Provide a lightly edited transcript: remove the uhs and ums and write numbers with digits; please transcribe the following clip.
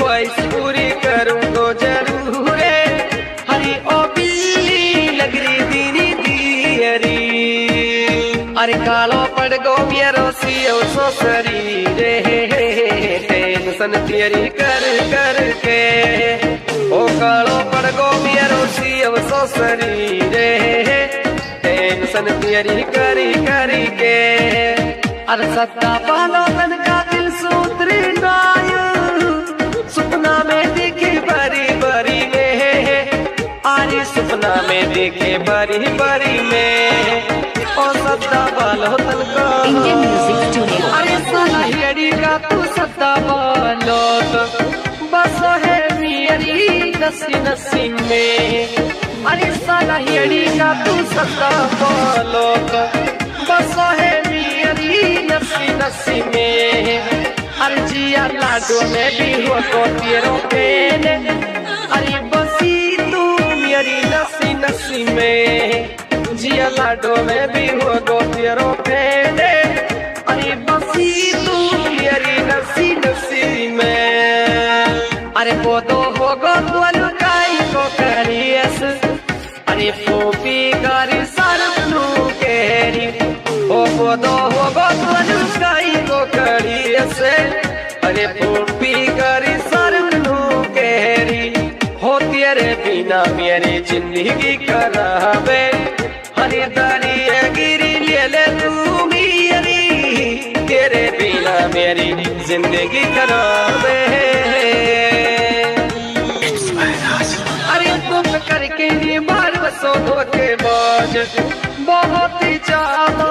ख्वाहिश पूरी करूँ तो जरूर रे। हरी ओ बिल्ली लग रही दीनी दियरी, अरे कालो पड़ गो मेरो सियो सो शरीर टेंशन तियरी कर कर के। ओ कालो पड़ गो मेरो सियो सो शरीर टेंशन तियरी करी करी के। अरे सत्ता पालो तन का दिल सूत्री नाय, सपना में देखे बरी बरी में, अरे सपना में देखे बरी बरी में। ओ सत्ता पालो तन का इंडियन म्यूजिक स्टूडियो। अरे साला हेड़ी का तू सत्ता पालो तो बस है मेरी नसी नसी में। अरे साला हेड़ी का तू सत्ता पालो तो बस है मेरी नसी नसी में। अरे जिया लाडो में भी हो तो तेरो पेन, अरे बसी तू मेरी नसी नसी में। जिया लाडो में भी हो तो तेरो पेन, अरे बसी तू मेरी नसी नसी में। अरे वो तो होगो तो लुकाई को करियस, अरे पोपी गारी सरनु केरी। वो तो होगो तो लुकाई को करियस, अरे पोपी गारी सरनु केरी। हो तेरे बिना मेरी जिंदगी खराबे, हरी दरिया गिरी ले ले तू मेरी, तेरे बिना मेरी जिंदगी खराब है। अरे तुम करके बार बसो धोखेबाज, बहुत ही चाह